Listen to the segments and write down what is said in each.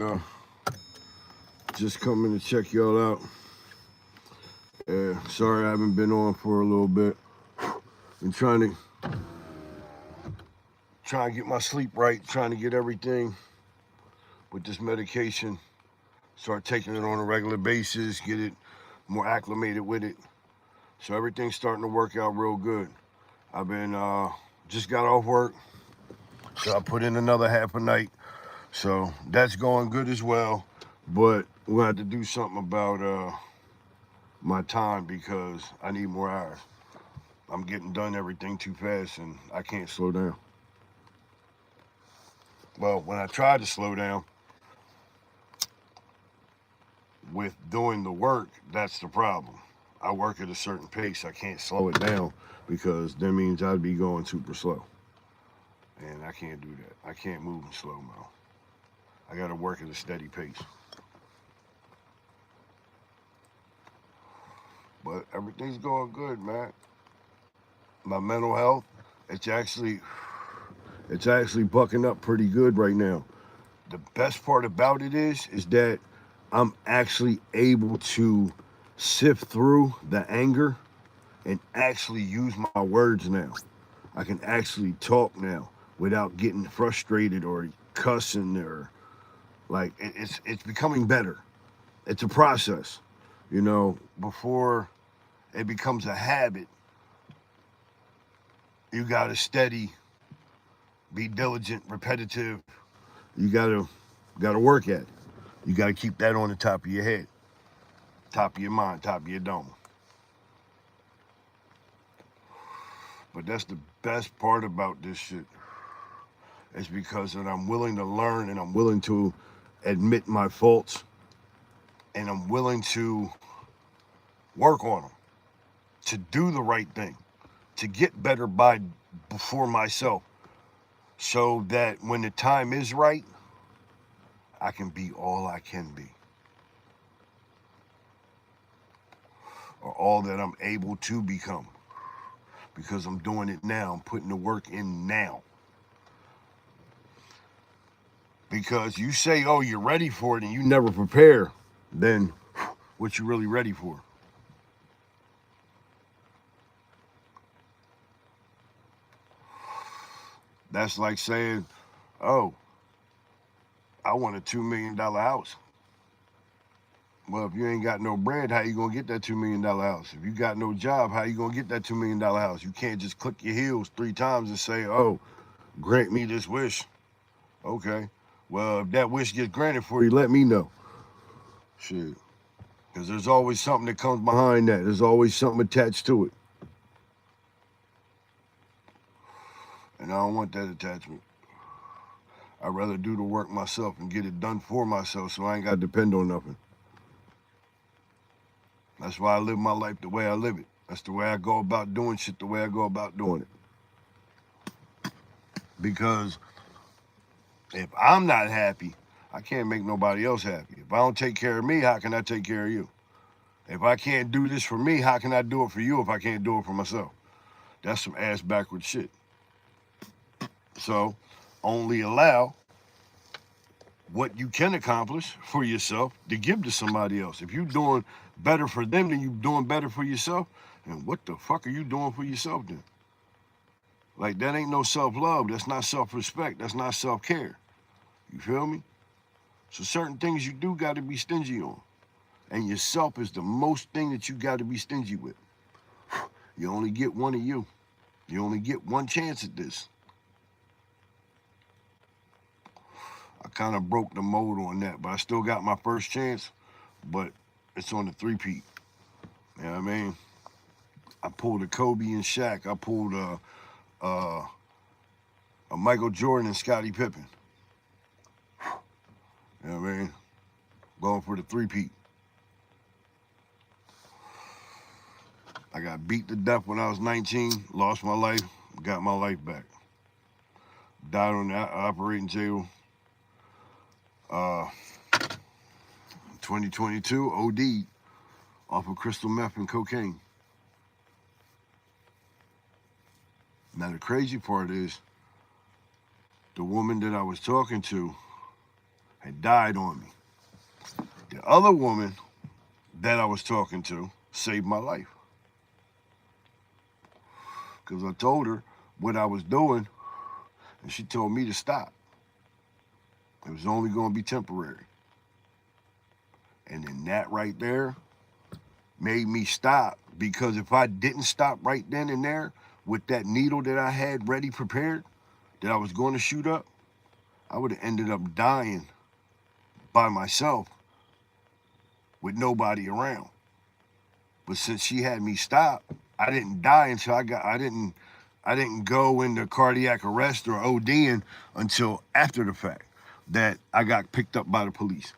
Uh, just coming to check y'all out. Sorry I haven't been on for a little bit. Been trying to get my sleep right, trying to get everything with this medication. Start taking it on a regular basis, get it more acclimated with it. So everything's starting to work out real good. I've been just got off work, so I put in another half a night. So that's going good as well. But we'll have to do something about my time because I need more hours. I'm getting done everything too fast and I can't slow down. Well, when I try to slow down with doing the work, that's the problem. I work at a certain pace. I can't slow it down because that means I'd be going super slow. And I can't do that. I can't move in slow mo. I got to work at a steady pace. But everything's going good, man. My mental health, it's actually it's actually bucking up pretty good right now. The best part about it is that I'm actually able to sift through the anger and actually use my words now. I can actually talk now without getting frustrated or cussing or like it's becoming better. It's a process, before it becomes a habit. You got to steady, be diligent, repetitive. You got to work at it. You got to keep that on the top of your head, top of your mind, top of your dome. But that's the best part about this shit. It's because that I'm willing to learn and I'm willing to admit my faults and I'm willing to work on them, to do the right thing, to get better by before myself, so that when the time is right, I can be all I can be, or all that I'm able to become, because I'm doing it now. I'm putting the work in now. Because you say, oh, you're ready for it, and you never prepare, then what you really ready for? That's like saying, oh, I want a $2 million house. Well, if you ain't got no bread, how you gonna get that $2 million house? If you got no job, how you gonna get that $2 million house? You can't just click your heels 3 times and say, "Oh, grant me this wish." Okay. Well, if that wish gets granted for you, let me know. Shit, because there's always something that comes behind that. There's always something attached to it, and I don't want that attachment. I'd rather do the work myself and get it done for myself, so I ain't got to depend on nothing. That's why I live my life the way I live it. That's the way I go about doing shit, the way I go about doing it. Because if I'm not happy, I can't make nobody else happy. If I don't take care of me, how can I take care of you? If I can't do this for me, how can I do it for you if I can't do it for myself? That's some ass backward shit. So only allow what you can accomplish for yourself to give to somebody else. If you're doing better for them than you're doing better for yourself, then what the fuck are you doing for yourself then? Like, that ain't no self-love. That's not self-respect. That's not self-care. You feel me? So certain things you do got to be stingy on. And yourself is the most thing that you got to be stingy with. You only get one of you. You only get one chance at this. I kind of broke the mold on that, but I still got my first chance, but it's on the three-peat. You know what I mean? I pulled a Kobe and Shaq. I pulled uh, a Michael Jordan and Scottie Pippen. You know what I mean? Going for the three-peat. I got beat to death when I was 19, lost my life, got my life back. Died on the operating table. 2022, OD'd off of crystal meth and cocaine. Now, the crazy part is the woman that I was talking to, had died on me. The other woman that I was talking to saved my life. Because I told her what I was doing, and she told me to stop. It was only going to be temporary. And then that right there made me stop, because if I didn't stop right then and there with that needle that I had ready prepared, that I was going to shoot up, I would have ended up dying by myself with nobody around. But since she had me stop, I didn't die until I didn't go into cardiac arrest or ODing until after the fact that I got picked up by the police.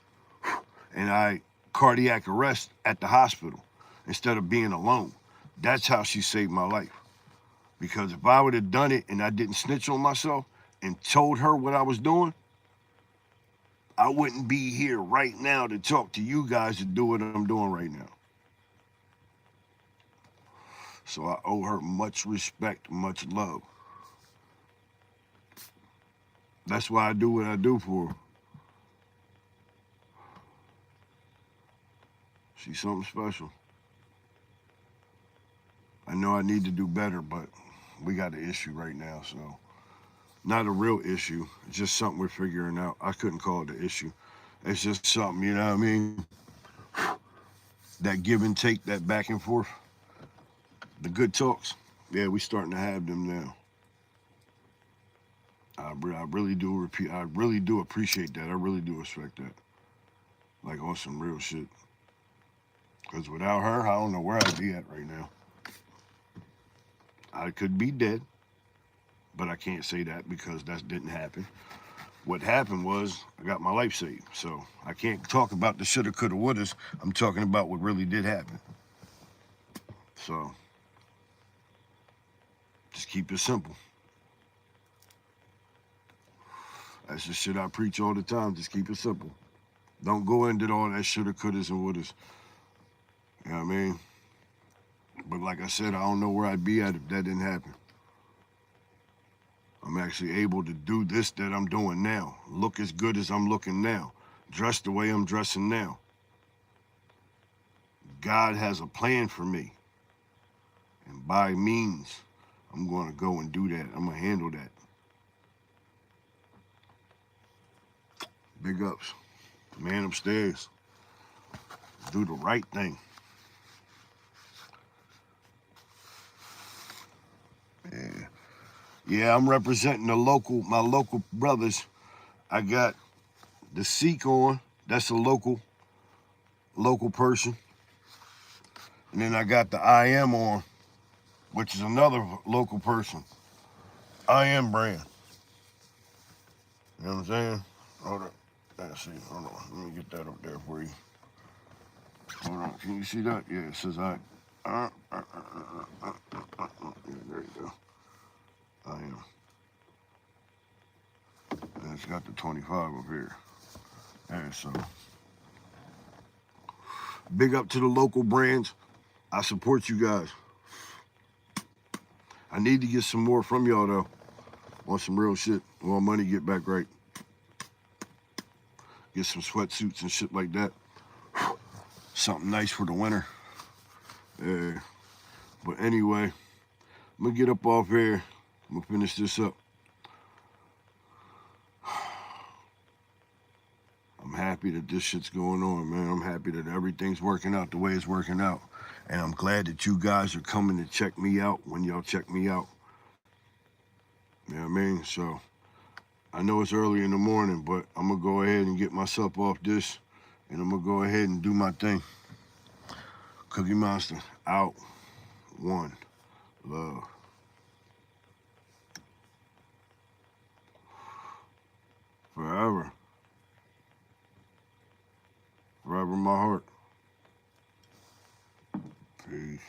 And I cardiac arrest at the hospital instead of being alone. That's how she saved my life. Because if I would have done it and I didn't snitch on myself and told her what I was doing, I wouldn't be here right now to talk to you guys to do what I'm doing right now. So I owe her much respect, much love. That's why I do what I do for her. She's something special. I know I need to do better, but we got an issue right now, so not a real issue. It's just something we're figuring out. I couldn't call it an issue. It's just something, you know what I mean? That give and take, that back and forth, the good talks. Yeah, we starting to have them now. I really do appreciate that. I really do respect that. Like on some real shit. Because without her, I don't know where I'd be at right now. I could be dead, but I can't say that because that didn't happen. What happened was I got my life saved. So I can't talk about the shoulda, coulda, wouldas. I'm talking about what really did happen. So just keep it simple. That's the shit I preach all the time. Just keep it simple. Don't go into all that shoulda, couldas, and wouldas. You know what I mean? But like I said, I don't know where I'd be at if that didn't happen. I'm actually able to do this that I'm doing now. Look as good as I'm looking now. Dress the way I'm dressing now. God has a plan for me. And by means, I'm going to go and do that. I'm going to handle that. Big ups. Man upstairs. Do the right thing. Yeah. Yeah, I'm representing my local brothers. I got the Sikh on. That's a local person. And then I got the I Am on, which is another local person. I Am brand. You know what I'm saying? Hold up. Let's see. Hold on. Let me get that up there for you. Hold on. Can you see that? Yeah, it says I. Yeah, there you go. I Am. And it's got the 25 up here. There, so. Big up to the local brands. I support you guys. I need to get some more from y'all, though. Want some real shit. Want money, get back right. Get some sweatsuits and shit like that. Something nice for the winter. Yeah. But anyway, I'm going to get up off here. I'm going to finish this up. I'm happy that this shit's going on, man. I'm happy that everything's working out the way it's working out. And I'm glad that you guys are coming to check me out when y'all check me out. You know what I mean? So, I know it's early in the morning, but I'm going to go ahead and get myself off this. And I'm going to go ahead and do my thing. Cookie Monster, out. One. Love. Forever. Forever in my heart. Peace.